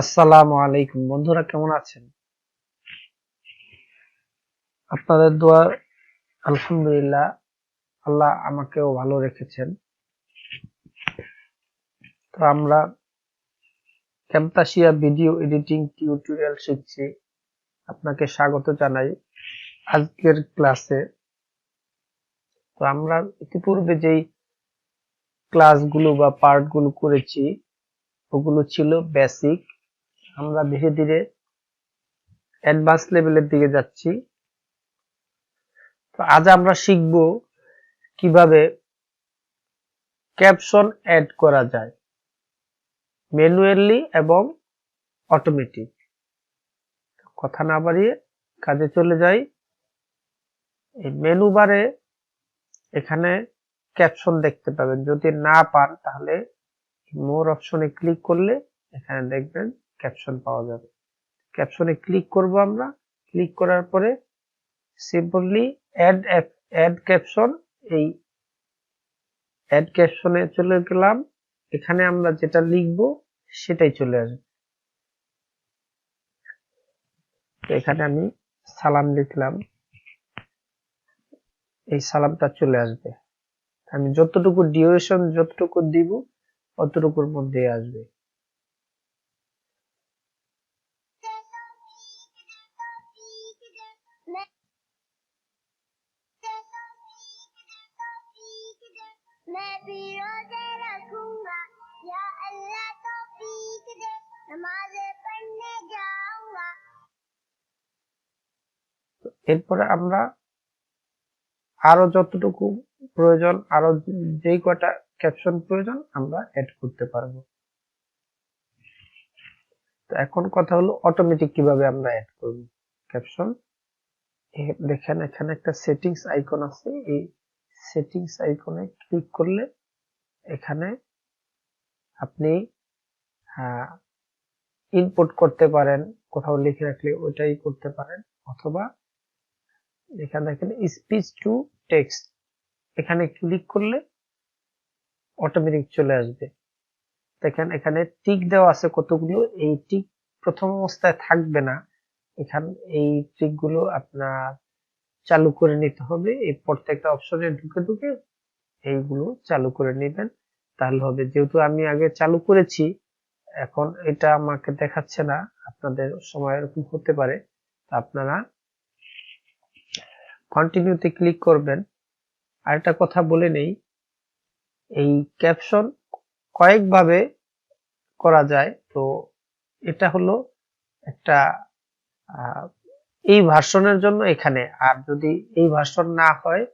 আসসালামু আলাইকুম বন্ধুরা, কেমন আছেন? আপনাদের দোয়া, আলহামদুলিল্লাহ, আল্লাহ আমাকেও ভালো রেখেছেন। তো আমরা ক্যামতাসিয়া ভিডিও এডিটিং টিউটোরিয়াল শিখছি। আপনাকে স্বাগত জানাই আজকের ক্লাসে। তো আমরা ইতিপূর্বে যেই ক্লাসগুলো বা পার্টগুলো করেছি ওগুলো ছিল বেসিক। আমরা ধীরে ধীরে অ্যাডভান্স লেভেলের দিকে যাচ্ছি। তো আজ আমরা শিখব কিভাবে ক্যাপশন অ্যাড করা যায় ম্যানুয়ালি এবং অটোমেটিক। কথা না বাড়িয়ে কাজে চলে যাই। এই মেনু বারে এখানে ক্যাপশন দেখতে পাবেন। যদি না পান তাহলে মোর অপশনে ক্লিক করলে এখানে দেখবেন ক্যাপশন পাওয়া যাবে। ক্যাপশনে ক্লিক করব আমরা। ক্লিক করার পরে সিম্পলি অ্যাড ক্যাপশন, এই অ্যাড ক্যাপশনে চলে গেলাম। এখানে আমরা যেটা লিখব সেটাই চলে আসবে। তো এখানে আমি সালাম লিখলাম, এই সালামটা চলে আসবে। আমি যতটুকু ডিউরেশন যতটুকু দিব অতটুকুর মধ্যে আসবে। এরপরে আমরা আরো যতটুকু প্রয়োজন, আরো যেই কটা ক্যাপশন প্রয়োজন আমরা অ্যাড করতে পারবো। তো এখন কথা হলো অটোমেটিক কিভাবে আমরা অ্যাড করব ক্যাপশন। দেখেন এখানে একটা সেটিংস আইকন আছে। এই সেটিংস আইকনে ক্লিক করলে এখানে আপনি ইনপুট করতে পারেন, কোথাও লিখে রাখলে ওইটাই করতে পারেন, অথবা এখানে দেখেন স্পিচ টু টেক্সট, এখানে ক্লিক করলে অটোমেটিক চলে আসবে। দেখেন এখানে টিক দেওয়া আছে কতগুলো। এই টিক প্রথম অবস্থায় থাকবে না, এখানে এই টিক গুলো আপনার চালু করে নিতে হবে। এই প্রত্যেকটা অপশনে ঢুকে ঢুকে এইগুলো চালু করে নেবেন, তাহলে হবে। যেহেতু আমি আগে চালু করেছি, এখন এটা আমাকে দেখাচ্ছে না, আপনাদের সময় এরকম হতে পারে। আপনারা কন্টিনিউতে ক্লিক করবেন। আরেকটা কথা বলে নেই, এই ক্যাপশন কয়েকভাবে করা যায়। তো এটা হলো একটা এই ভার্সনের জন্য এখানে, আর যদি এই ভার্সন না হয়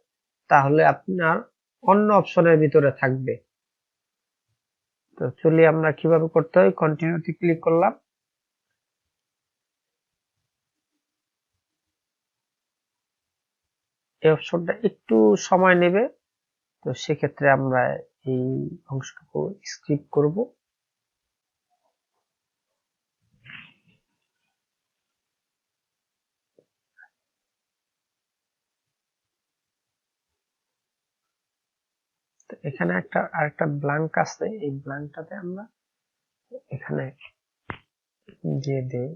তাহলে আপনার অন্য অপশনের ভিতরে থাকবে। তো চলি আমরা কিভাবে করতে হয়। কন্টিনিউতে ক্লিক করলাম। এই অপশনটা একটু সময় নেবে, তো সেক্ষেত্রে আমরা এই অংশটুকু স্কিপ করব। এখানে আরেকটা ব্ল্যাঙ্ক আছে, এই ব্ল্যাঙ্কটাতে আমরা এখানে দিয়ে দেই।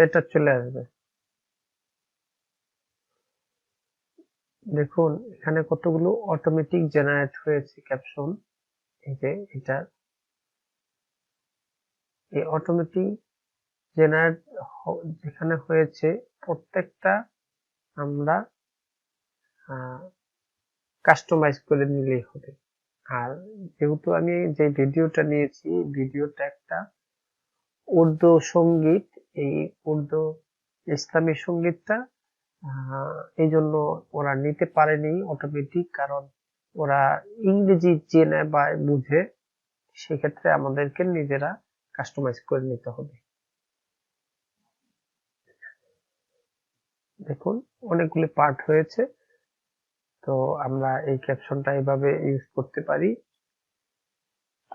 এটা চলে আসবে। দেখুন এখানে কতগুলো অটোমেটিক জেনারেট হয়েছে ক্যাপশন। এই যে এটা, এই অটোমেটিক জেনারেট যেখানে হয়েছে প্রত্যেকটা আমরা কাস্টমাইজ করে নিলেই হবে। আর যেহেতু আমি যে ভিডিওটা নিয়েছি, ভিডিওটা একটা উর্দু সঙ্গীত, এই উর্দু ইসলামী সঙ্গীতটা এই জন্য ওরা নিতে পারেনি অটোমেটিক, কারণ ওরা ইংরেজি চেনে বা বুঝে। সেক্ষেত্রে আমাদেরকে নিজেরা কাস্টমাইজ করে নিতে হবে। দেখুন অনেকগুলি পার্ট হয়েছে। তো আমরা এই ক্যাপশনটা এইভাবে ইউজ করতে পারি।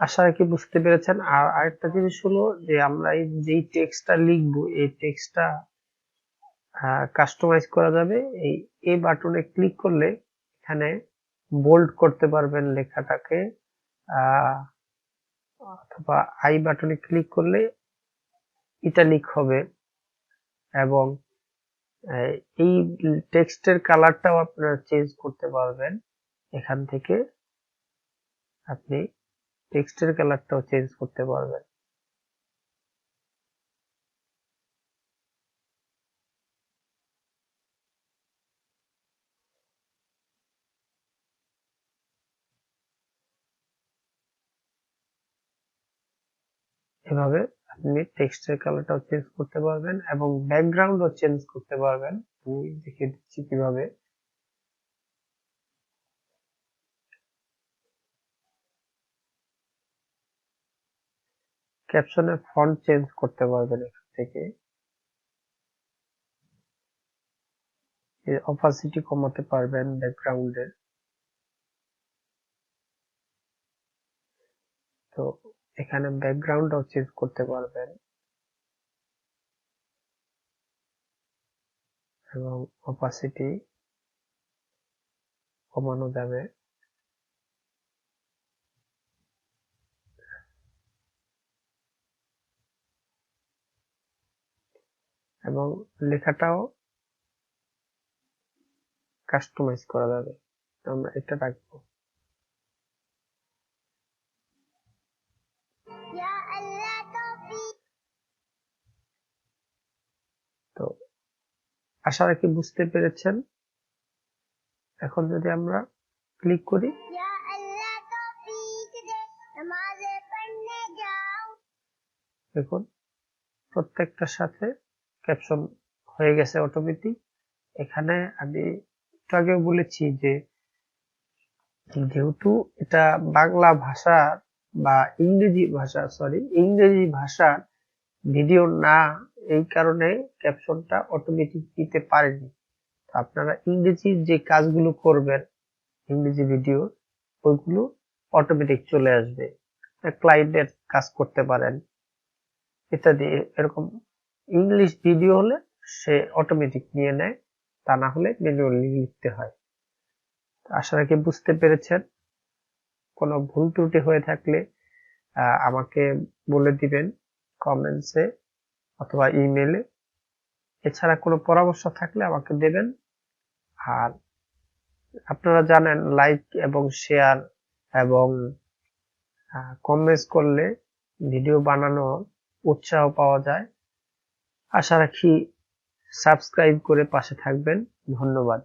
আশা রাখি বুঝতে পেরেছেন। আর আরেকটা জিনিস হলো যে আমরা যেই টেক্সটটা লিখবো এই টেক্সটটা কাস্টমাইজ করা যাবে। এই বাটনে ক্লিক করলে এখানে বোল্ড করতে পারবেন লেখাটাকে, অথবা আই বাটনে ক্লিক করলে ইটালিক হবে, এবং এই টেক্সটের কালারটাও আপনারা চেঞ্জ করতে পারবেন। এখান থেকে আপনি টেক্সটের কালারটাও চেঞ্জ করতে পারবেন। এভাবে আপনি টেক্সটের কালারটাও চেঞ্জ করতে পারবেন এবং ব্যাকগ্রাউন্ডও চেঞ্জ করতে পারবেন। আমি দেখিয়ে দিচ্ছি কিভাবে। ক্যাপশনের ফন্ট চেঞ্জ করতে পারবেন এখান থেকে। অপাসিটি কমাতে পারবেন ব্যাকগ্রাউন্ডের। তো এখানে ব্যাকগ্রাউন্ডও চেঞ্জ করতে পারবেন এবং অপাসিটি কমানো যাবে। এবং লেখাটাও কাস্টমাইজ করা যাবে। আমরা এটা রাখবো। তো আশা রাখি বুঝতে পেরেছেন। এখন যদি আমরা ক্লিক করি, দেখুন প্রত্যেকটার সাথে ক্যাপশন হয়ে গেছে অটোমেটিক। এখানে আমি একটু আগেও বলেছি যে যেহেতু এটা বাংলা ভাষা বা ইংরেজি ভাষার ভিডিও না, এই কারণে ক্যাপশনটা অটোমেটিক দিতে পারেনি। আপনারা ইংরেজির যে কাজগুলো করবেন ইংরেজি ভিডিও, ওইগুলো অটোমেটিক চলে আসবে। ক্লায়েন্টের কাজ করতে পারেন ইত্যাদি। এরকম ইংলিশ ভিডিও হলে সে অটোমেটিক নিয়ে নেয়, তা না হলে ম্যানুয়ালি লিখতে হয়। আশা রাখি বুঝতে পেরেছেন। কোনো ভুল ত্রুটি হয়ে থাকলে আমাকে বলে দিবেন কমেন্টসে অথবা ইমেলে। এছাড়া কোনো পরামর্শ থাকলে আমাকে দেবেন। আর আপনারা জানেন লাইক এবং শেয়ার এবং কমেন্টস করলে ভিডিও বানানোর উৎসাহ পাওয়া যায়। আশা রাখি সাবস্ক্রাইব করে পাশে থাকবেন। ধন্যবাদ।